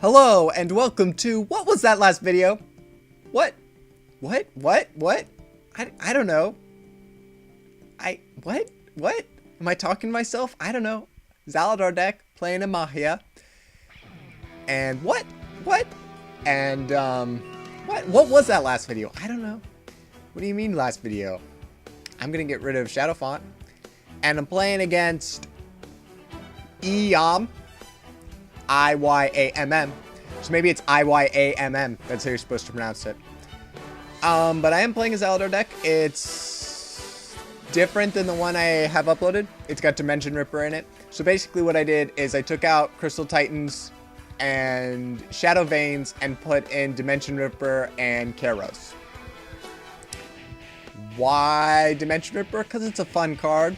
Hello and welcome to what was that last video? What? I don't know. What? Am I talking to myself? I don't know. Zaladar deck playing a Mahia. And what? And what was that last video? I don't know. What do you mean last video? I'm gonna get rid of Shadow Font. And I'm playing against Iyamm. I-Y-A-M-M. So maybe it's I-Y-A-M-M. That's how you're supposed to pronounce it. But I am playing a Zaladar deck. It's different than the one I have uploaded. It's got Dimension Ripper in it. So basically what I did is I took out Crystal Titans and Shadow Veins and put in Dimension Ripper and Kairos. Why Dimension Ripper? Because it's a fun card.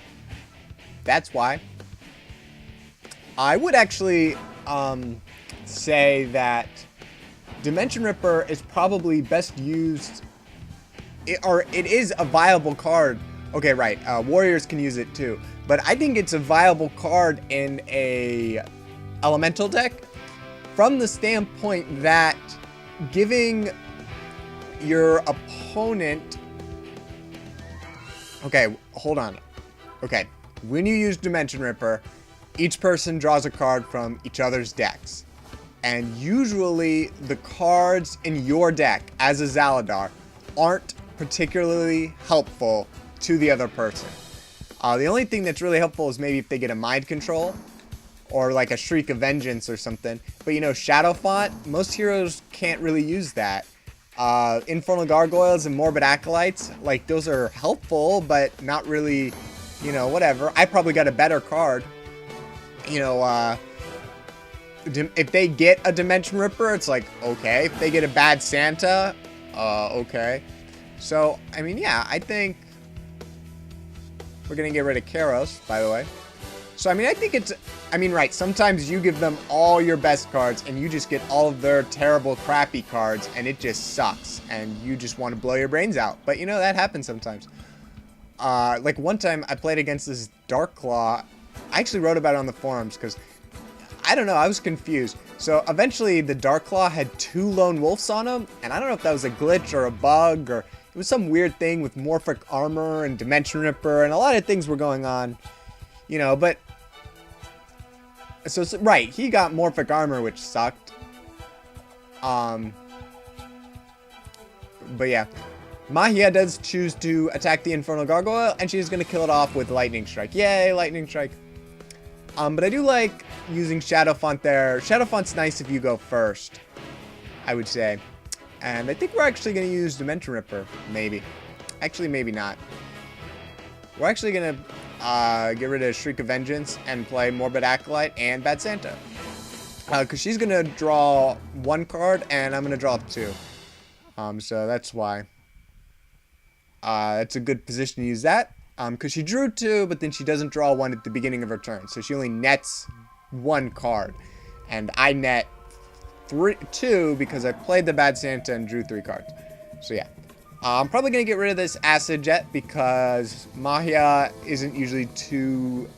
That's why. I would actually say that Dimension Ripper is probably best used, it is a viable card. Okay, right. Warriors can use it too, but I think it's a viable card in a elemental deck from the standpoint that giving your opponent. Okay, hold on. Okay, when you use Dimension Ripper, each person draws a card from each other's decks. And usually the cards in your deck as a Zaladar aren't particularly helpful to the other person. The only thing that's really helpful is maybe if they get a mind control or like a Shriek of Vengeance or something. But you know, Shadow Font, most heroes can't really use that. Infernal Gargoyles and Morbid Acolytes, like those are helpful, but not really, you know, whatever. I probably got a better card. You know, if they get a Dimension Ripper, it's like, okay. If they get a bad Santa, okay. So, I mean, yeah, I think we're going to get rid of Kairos, by the way. So, I mean, I think it's, I mean, right, sometimes you give them all your best cards and you just get all of their terrible, crappy cards and it just sucks and you just want to blow your brains out. But, you know, that happens sometimes. Like, one time I played against this Dark Claw. I actually wrote about it on the forums because, I don't know, I was confused. So eventually the Dark Claw had 2 Lone Wolves on him, and I don't know if that was a glitch or a bug, or it was some weird thing with Morphic Armor and Dimension Ripper, and a lot of things were going on, you know, but, so right, he got Morphic Armor, which sucked. But yeah. Mahia does choose to attack the Infernal Gargoyle, and she's going to kill it off with Lightning Strike. Yay, Lightning Strike. But I do like using Shadow Font there. Shadow Font's nice if you go first, I would say. And I think we're actually going to use Dimension Ripper, maybe. Actually, maybe not. We're actually going to get rid of Shriek of Vengeance and play Morbid Acolyte and Bad Santa. Because she's going to draw 1 card, and I'm going to draw 2. So that's why. It's a good position to use that. Because she drew 2, but then she doesn't draw 1 at the beginning of her turn. So she only nets 1 card. And I net 2 because I played the Bad Santa and drew 3 cards. So yeah. I'm probably going to get rid of this Acid Jet because Mahia isn't usually too...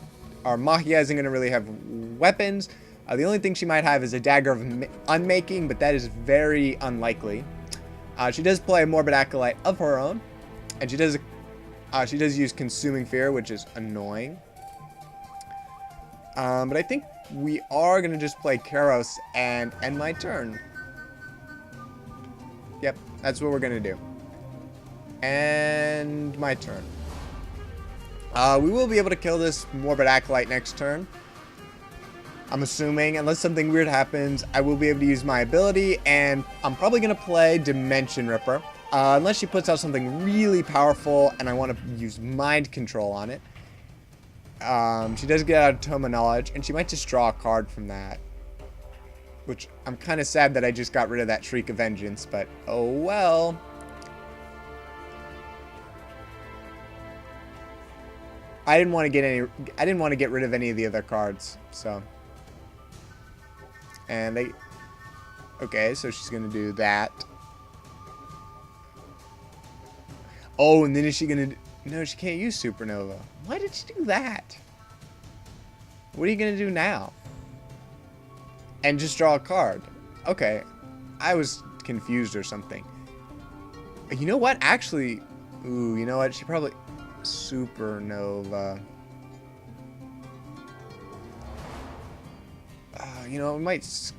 Or Mahia isn't going to really have weapons. The only thing she might have is a Dagger of Unmaking, but that is very unlikely. She does play a Morbid Acolyte of her own. And she does use Consuming Fear, which is annoying. But I think we are going to just play Kairos and end my turn. Yep, that's what we're going to do. End my turn. We will be able to kill this Morbid Acolyte next turn. I'm assuming, unless something weird happens, I will be able to use my ability, and I'm probably going to play Dimension Ripper. Unless she puts out something really powerful and I want to use mind control on it. She does get out of Tome of Knowledge, and she might just draw a card from that. Which, I'm kind of sad that I just got rid of that Shriek of Vengeance, but oh well. I didn't want to get rid of any of the other cards, so. And okay, so she's going to do that. Oh, and then is she going to... No, she can't use Supernova. Why did she do that? What are you going to do now? And just draw a card. Okay. I was confused or something. You know what? Actually, ooh, you know what? She probably... Supernova. You know, it might...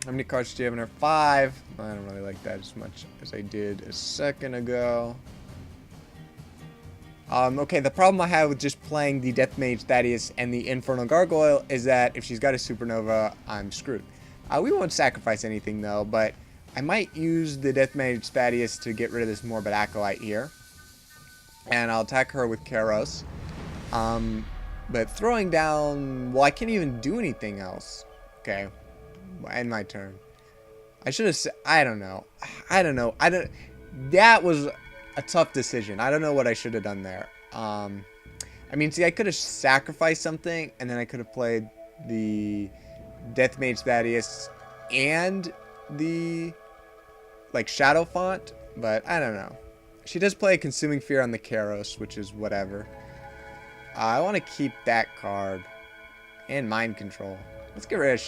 How many cards do you have in her? 5. I don't really like that as much as I did a second ago. Okay, the problem I have with just playing the Death Mage Thaddeus and the Infernal Gargoyle is that if she's got a Supernova, I'm screwed. We won't sacrifice anything though, but I might use the Death Mage Thaddeus to get rid of this Morbid Acolyte here. And I'll attack her with Kairos. But throwing down... Well, I can't even do anything else. Okay. End my turn. I should have... I don't know. That was a tough decision. I don't know what I should have done there. I mean, see, I could have sacrificed something, and then I could have played the Death Mage Thaddeus and the, like, Shadow Font, but I don't know. She does play Consuming Fear on the Kairos, which is whatever. I want to keep that card. And Mind Control. Let's get rid of...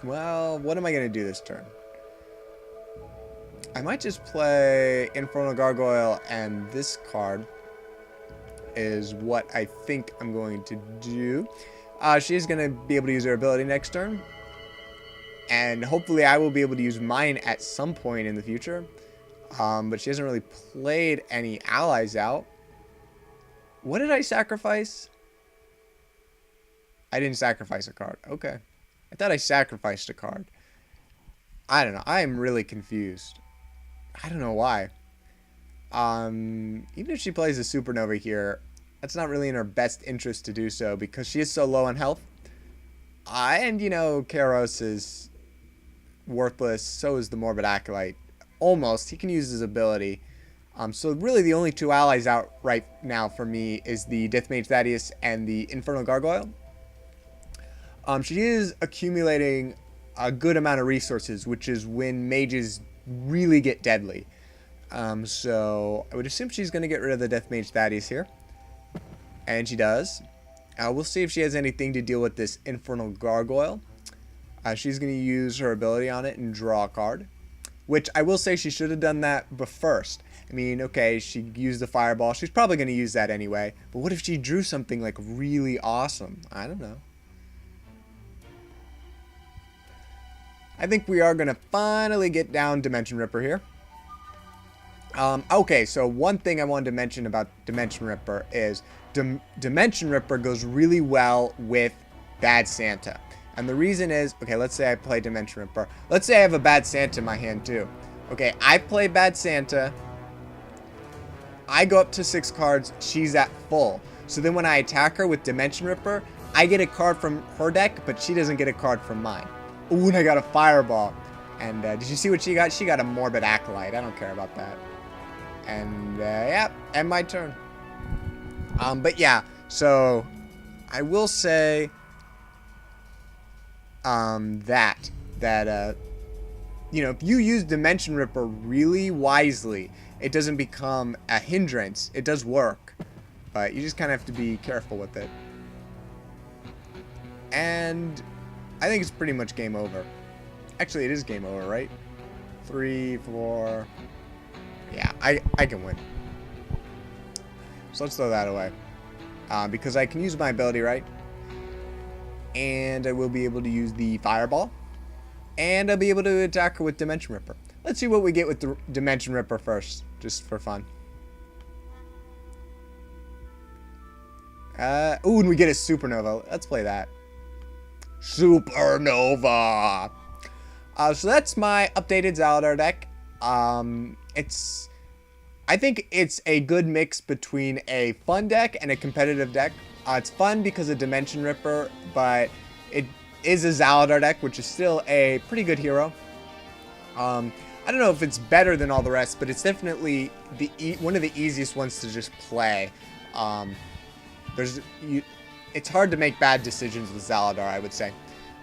Well, what am I going to do this turn? I might just play Infernal Gargoyle, and this card is what I think I'm going to do. She's going to be able to use her ability next turn. And hopefully I will be able to use mine at some point in the future. But she hasn't really played any allies out. What did I sacrifice? I didn't sacrifice a card. Okay. I thought I sacrificed a card. I don't know. I am really confused. I don't know why. Even if she plays a Supernova here, that's not really in her best interest to do so because she is so low on health. And, you know, Kairos is worthless. So is the Morbid Acolyte. Almost. He can use his ability. So really the only 2 allies out right now for me is the Death Mage Thaddeus and the Infernal Gargoyle. She is accumulating a good amount of resources, which is when mages really get deadly. So I would assume she's going to get rid of the Death Mage Thaddeus here. And she does. We'll see if she has anything to deal with this Infernal Gargoyle. She's going to use her ability on it and draw a card. Which I will say she should have done that first. I mean, okay, she used the Fireball. She's probably going to use that anyway. But what if she drew something like really awesome? I don't know. I think we are going to finally get down Dimension Ripper here. Okay, so one thing I wanted to mention about Dimension Ripper is Dimension Ripper goes really well with Bad Santa. And the reason is, okay, let's say I play Dimension Ripper. Let's say I have a Bad Santa in my hand too. Okay, I play Bad Santa. I go up to 6 cards. She's at full. So then when I attack her with Dimension Ripper, I get a card from her deck, but she doesn't get a card from mine. Ooh, and I got a Fireball. And did you see what she got? She got a Morbid Acolyte. I don't care about that. And yeah, end my turn. But yeah, so I will say that you know, if you use Dimension Ripper really wisely, it doesn't become a hindrance. It does work, but you just kind of have to be careful with it. And I think it's pretty much game over. Actually, it is game over, right? 3, 4. Yeah, I can win. So let's throw that away. Because I can use my ability, right? And I will be able to use the Fireball. And I'll be able to attack her with Dimension Ripper. Let's see what we get with the Dimension Ripper first, just for fun. Ooh, and we get a Supernova. Let's play that. Supernova! So that's my updated Zaladar deck. I think it's a good mix between a fun deck and a competitive deck. It's fun because of Dimension Ripper, but it is a Zaladar deck, which is still a pretty good hero. I don't know if it's better than all the rest, but it's definitely one of the easiest ones to just play. It's hard to make bad decisions with Zaladar, I would say.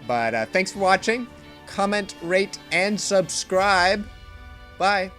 But thanks for watching. Comment, rate, and subscribe. Bye.